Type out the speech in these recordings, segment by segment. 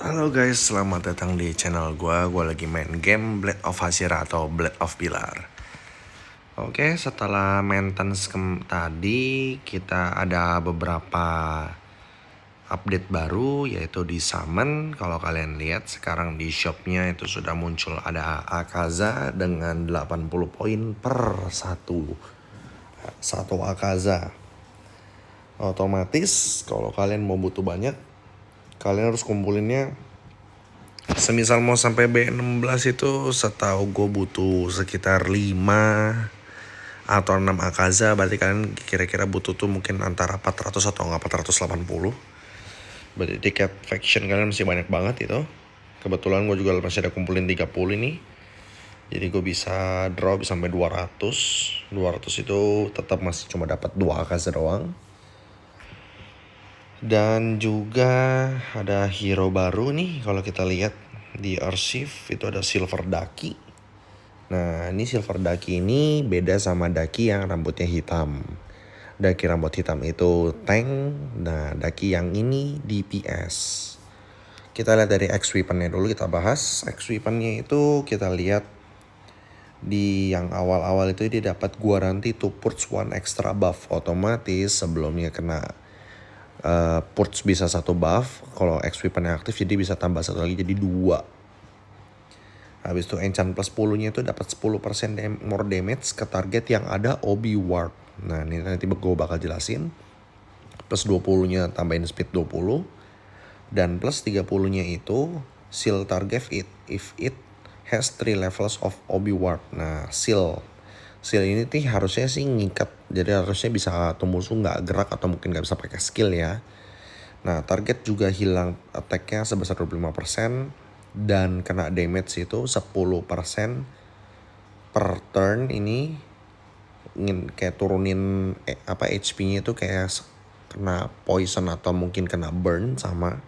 Halo guys, selamat datang di channel gue. Gue lagi main game Blade of Hasira atau Blade of Pilar. Oke, setelah maintenance tadi, kita ada beberapa update baru, yaitu di summon. Kalau kalian lihat sekarang di shopnya itu sudah muncul ada Akaza dengan 80 poin per satu Akaza. Otomatis kalau kalian mau butuh banyak, kalian harus kumpulinnya. Semisal mau sampai B16 itu setahu gue butuh sekitar 5 atau 6 Akaza. Berarti kalian kira-kira butuh tuh mungkin antara 400 atau nggak 480. Berarti tiket faction kalian masih banyak banget itu. Kebetulan gue juga masih ada kumpulin 30 ini. Jadi gue bisa draw bisa sampai 200. 200 itu tetap masih cuma dapat 2 Akaza doang. Dan juga ada hero baru nih, kalau kita lihat di arsip itu ada Silver Ducky. Nah, ini Silver Ducky ini beda sama Ducky yang rambutnya hitam. Ducky rambut hitam itu tank, nah Ducky yang ini DPS. Kita lihat dari X weaponnya dulu, kita bahas. X weaponnya itu kita lihat di yang awal-awal itu dia dapat guarantee to purge 1 extra buff. Otomatis sebelumnya kena purge bisa 1 buff, kalau X weaponnya aktif jadi bisa tambah 1 lagi jadi 2. Habis itu enchant plus 10-nya itu dapat 10% more damage ke target yang ada Obi Warp. Nah, ini nanti gue bakal jelasin. Plus 20-nya tambahin speed 20, dan plus 30-nya itu seal target if it has 3 levels of Obi Warp. Nah, seal ini tuh harusnya sih ngikat, jadi harusnya bisa tuh musuh nggak gerak atau mungkin nggak bisa pakai skill ya. Nah, target juga hilang attack-nya sebesar 25% dan kena damage itu 10% per turn. Ini ingin kayak turunin HP-nya itu kayak kena poison atau mungkin kena burn sama.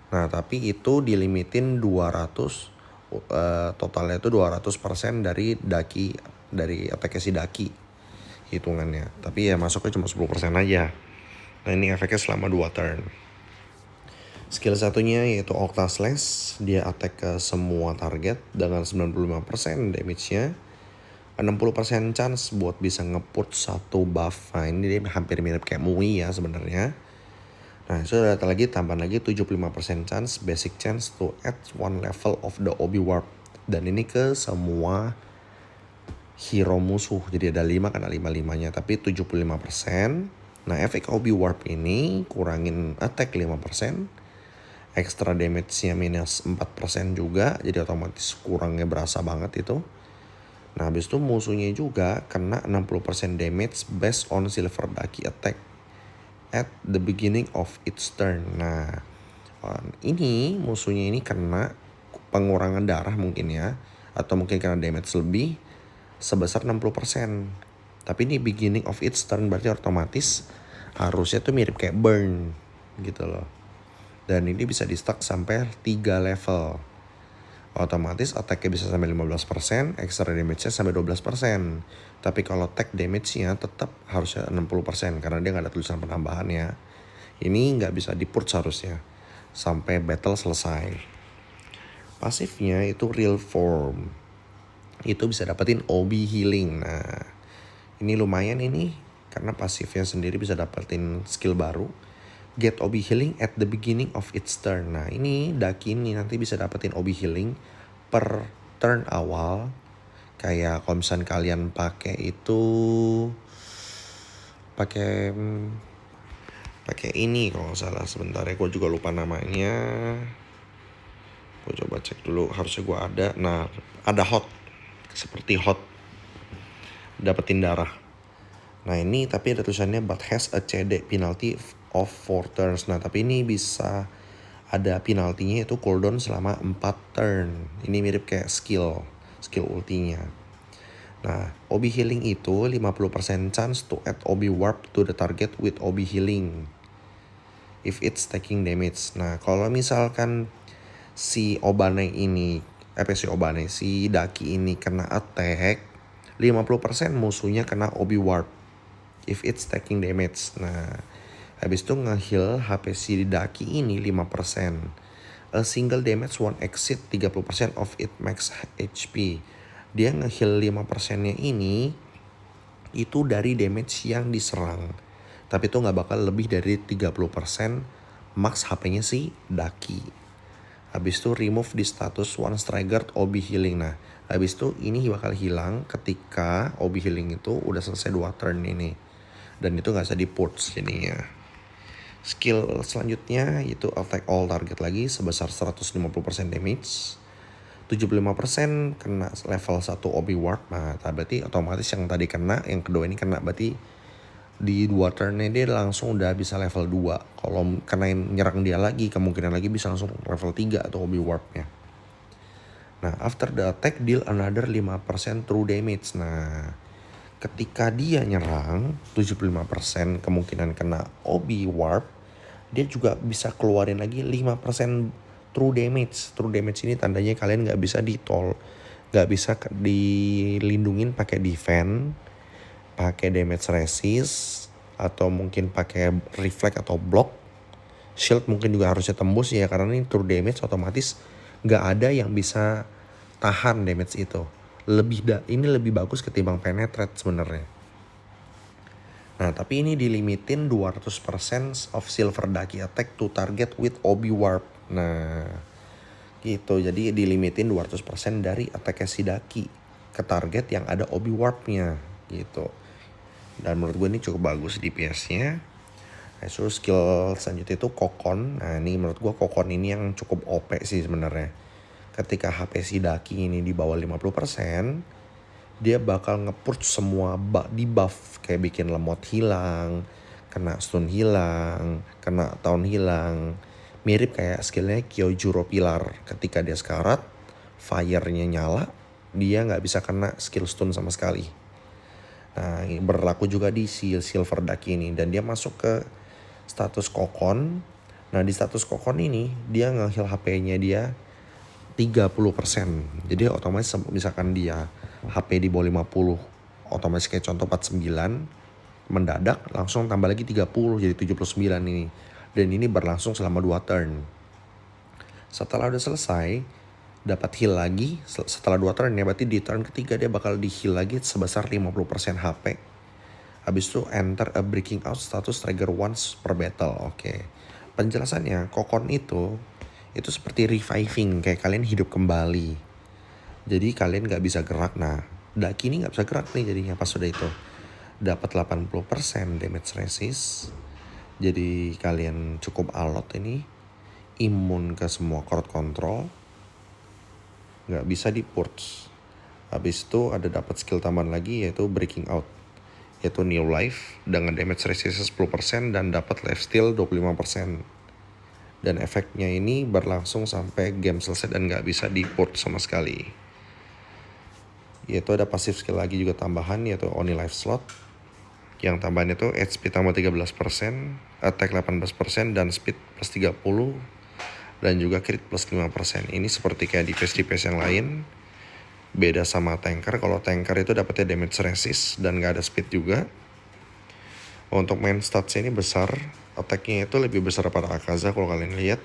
Nah, tapi itu dilimitin 200, totalnya itu 200% dari attack si Ducky hitungannya. Tapi ya masuknya cuma 10% aja. Nah, ini efeknya selama 2 turn. Skill satunya yaitu Octa Slash. Dia attack ke semua target dengan 95% damage-nya. 60% chance buat bisa nge-put 1 buff. Nah, ini dia hampir mirip kayak Mui ya sebenarnya. Nah, itu ada lagi tambahan lagi 75% chance, basic chance to add 1 level of the Obi Warp. Dan ini ke semua hero musuh. Jadi ada 5 kena 5-5-nya, tapi 75%. Nah, efek Obi Warp ini kurangin attack 5%. Extra damage-nya minus 4% juga. Jadi otomatis kurangnya berasa banget itu. Nah, habis itu musuhnya juga kena 60% damage based on Silver Ducky attack at the beginning of its turn. Nah, ini musuhnya ini kena pengurangan darah mungkin ya, atau mungkin kena damage lebih sebesar 60%. Tapi ini beginning of its turn, berarti otomatis harusnya tuh mirip kayak burn gitu loh. Dan ini bisa di stack sampai 3 level. Otomatis attack-nya bisa sampai 15%, extra damage-nya sampai 12%. Tapi kalau attack damage-nya tetap harusnya 60% karena dia nggak ada tulisan penambahannya. Ini nggak bisa di-purge harusnya sampai battle selesai. Pasifnya itu real form. Itu bisa dapetin Obi healing. Nah, ini lumayan ini karena pasifnya sendiri bisa dapetin skill baru. Get Obi healing at the beginning of its turn. Nah, ini Ducky ini nanti bisa dapetin Obi healing per turn awal. Kayak kalau misalnya kalian pakai ini kalau nggak salah, sebentar ya, gue juga lupa namanya. Gue coba cek dulu, harusnya gue ada. Nah, ada hot, seperti hot dapetin darah. Nah, ini tapi ada tulisannya but has a CD penalty of 4 turns. Nah, tapi ini bisa ada penaltinya itu cooldown selama 4 turn. Ini mirip kayak skill ultinya. Nah, Obi healing itu 50% chance to add Obi warp to the target with Obi healing if it's taking damage. Nah, kalau misalkan si Ducky ini kena attack, 50% musuhnya kena Obi warp if it's taking damage. Nah, habis itu nge-heal HP si Ducky ini 5%. A single damage won't exceed 30% of its max HP. Dia nge-heal 5%-nya ini itu dari damage yang diserang. Tapi itu gak bakal lebih dari 30% max HP-nya si Ducky. Habis itu remove di status once triggered OB healing. Nah, habis itu ini bakal hilang ketika OB healing itu udah selesai 2 turn ini. Dan itu gak bisa di-purge jadinya. Skill selanjutnya yaitu attack all target lagi sebesar 150% damage. 75% kena level 1 OB warp. Nah, berarti otomatis yang tadi kena, yang kedua ini kena, berarti di 2 turnnya dia langsung udah bisa level 2. Kalau kena nyerang dia lagi, kemungkinan lagi bisa langsung level 3 atau OB warpnya. Nah, after the attack deal another 5% true damage. Nah, ketika dia nyerang 75% kemungkinan kena OB warp, dia juga bisa keluarin lagi 5% true damage. True damage ini tandanya kalian gak bisa gak bisa dilindungin pakai defense, pakai damage resist, atau mungkin pakai reflect atau block. Shield mungkin juga harusnya tembus ya, karena ini true damage otomatis gak ada yang bisa tahan damage itu. Ini lebih bagus ketimbang penetrate sebenarnya. Nah, tapi ini dilimitin 200% of silver Ducky attack to target with OB warp. Nah, gitu. Jadi dilimitin 200% dari attack si Ducky ke target yang ada OB warpnya gitu. Dan menurut gue ini cukup bagus DPS-nya. So skill selanjutnya itu Kokon. Nah, ini menurut gue Kokon ini yang cukup OP sih sebenarnya. Ketika HP si Ducky ini di bawah 50%, dia bakal nge-purge semua debuff, kayak bikin lemot hilang, kena stun hilang, kena taun hilang. Mirip kayak skillnya Kyojuro Pilar. Ketika dia sekarat, fire-nya nyala, dia gak bisa kena skill stun sama sekali. Nah, ini berlaku juga di Silver Ducky ini. Dan dia masuk ke status Kokon. Nah, di status Kokon ini, dia nge-heal HP-nya dia 30%. Jadi otomatis misalkan dia HP di bawah 50, otomatis kayak contoh 49, mendadak langsung tambah lagi 30 jadi 79 ini. Dan ini berlangsung selama 2 turn. Setelah udah selesai, dapat heal lagi setelah 2 turn ya, berarti di turn ketiga dia bakal di heal lagi sebesar 50% HP. Habis itu enter a breaking out status trigger once per battle. Oke. Penjelasannya, Kokon itu seperti reviving, kayak kalian hidup kembali. Jadi kalian gak bisa gerak. Nah, Ducky ini gak bisa gerak nih jadinya pas sudah itu. Dapat 80% damage resist. Jadi kalian cukup alot ini. Imun ke semua crowd control. Gak bisa di purge. Habis itu ada dapat skill tambahan lagi yaitu breaking out, yaitu new life dengan damage resist 10% dan dapat lifesteal 25%. Dan efeknya ini berlangsung sampai game selesai dan gak bisa di-port sama sekali. Yaitu ada pasif skill lagi juga tambahan, yaitu Oni Life Slot. Yang tambahan itu HP tambah 13%, attack 18%, dan speed plus 30. Dan juga crit plus 5%. Ini seperti kayak DPS yang lain. Beda sama tanker. Kalau tanker itu dapetnya damage resist dan gak ada speed juga. Untuk main statsnya ini besar. Attack-nya itu lebih besar daripada Akaza kalau kalian lihat.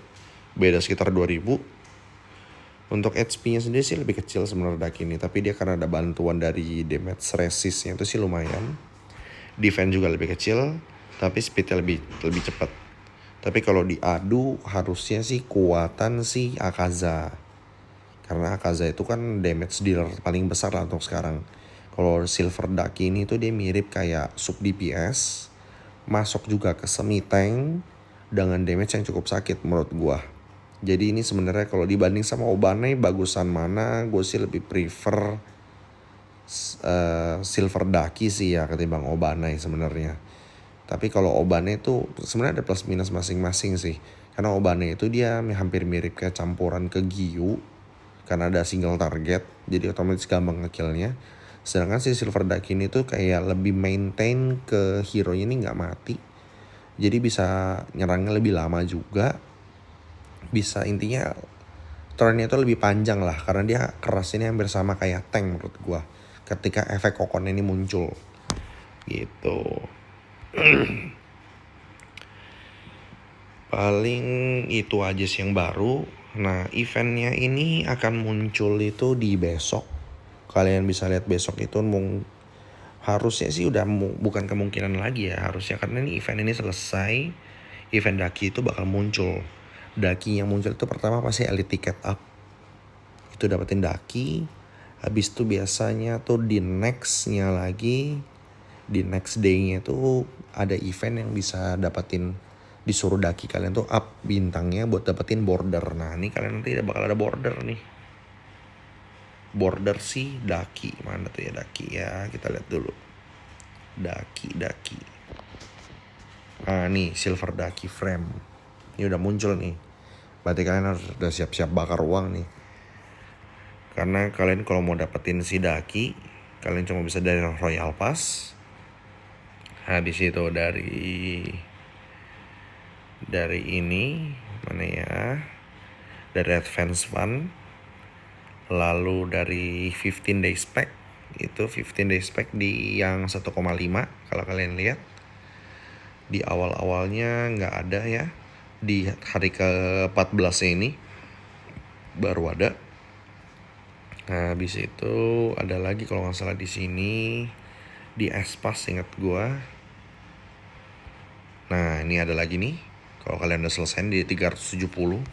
Beda sekitar 2000. Untuk HP-nya sendiri sih lebih kecil sebenarnya Ducky ini. Tapi dia karena ada bantuan dari damage resist-nya itu sih lumayan. Defense juga lebih kecil. Tapi speed-nya lebih cepat. Tapi kalau diadu harusnya sih kuatan sih Akaza. Karena Akaza itu kan damage dealer paling besar lah untuk sekarang. Kalau Silver Ducky ini tuh dia mirip kayak sub DPS. Masuk juga ke semi tank dengan damage yang cukup sakit menurut gua. Jadi ini sebenarnya kalau dibanding sama Obane bagusan mana? Gue sih lebih prefer Silver Ducky sih ya ketimbang Obane sebenarnya. Tapi kalau Obane itu sebenarnya ada plus minus masing-masing sih. Karena Obane itu dia hampir mirip kayak campuran ke Giyu. Karena ada single target, jadi otomatis gampang ngekillnya. Sedangkan si Silver Ducky ini tuh kayak lebih maintain ke hero-nya ini gak mati. Jadi bisa nyerangnya lebih lama juga. Bisa intinya turn-nya itu lebih panjang lah. Karena dia keras ini hampir sama kayak tank menurut gua. Ketika efek kokon ini muncul. Gitu. Paling itu aja sih yang baru. Nah, eventnya ini akan muncul itu di besok. Kalian bisa lihat besok itu harusnya sih udah bukan kemungkinan lagi ya, harusnya, karena ini event ini selesai, event daki itu bakal muncul. Daki yang muncul itu pertama pasti elite ticket up, itu dapetin daki. Habis itu biasanya tuh di nextnya lagi, di next day-nya itu ada event yang bisa dapetin, disuruh daki kalian tuh up bintangnya buat dapetin border. Nah ini kalian nanti bakal ada border nih. Border sih daki, mana tuh ya daki ya, kita lihat dulu. Daki. Nah nih silver daki frame, ini udah muncul nih. Berarti kalian harus udah siap-siap bakar uang nih. Karena kalian kalau mau dapetin si daki, kalian cuma bisa dari Royal Pass. Habis itu dari ini mana ya? Dari Advance Fund. Lalu dari 15 days pack. Itu 15 days pack di yang 1,5 kalau kalian lihat. Di awal-awalnya nggak ada ya. Di hari ke-14 ini baru ada. Nah, habis itu ada lagi kalau nggak salah di sini di Espas, ingat gua. Nah, ini ada lagi nih. Kalau kalian udah selesai di 370.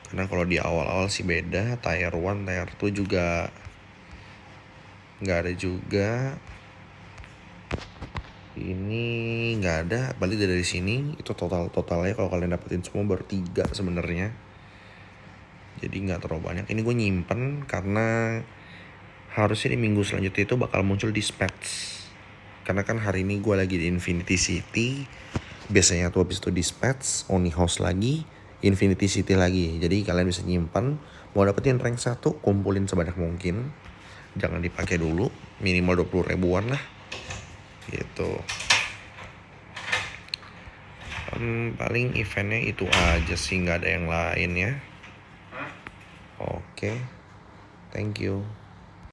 Karena kalau di awal-awal sih beda, tier 1, tier 2 juga nggak ada juga. Ini nggak ada, balik dari sini itu totalnya kalau kalian dapetin semua baru 3 sebenarnya. Jadi nggak terlalu banyak. Ini gue nyimpen karena harusnya di minggu selanjutnya itu bakal muncul dispatch. Karena kan hari ini gue lagi di Infinity City. Biasanya tuh habis itu dispatch, Oni House lagi, Infinity City lagi. Jadi kalian bisa nyimpan. Mau dapetin rank 1, kumpulin sebanyak mungkin. Jangan dipakai dulu, minimal 20 ribuan lah. Gitu. Paling eventnya itu aja sih, nggak ada yang lain ya. Oke. Thank you.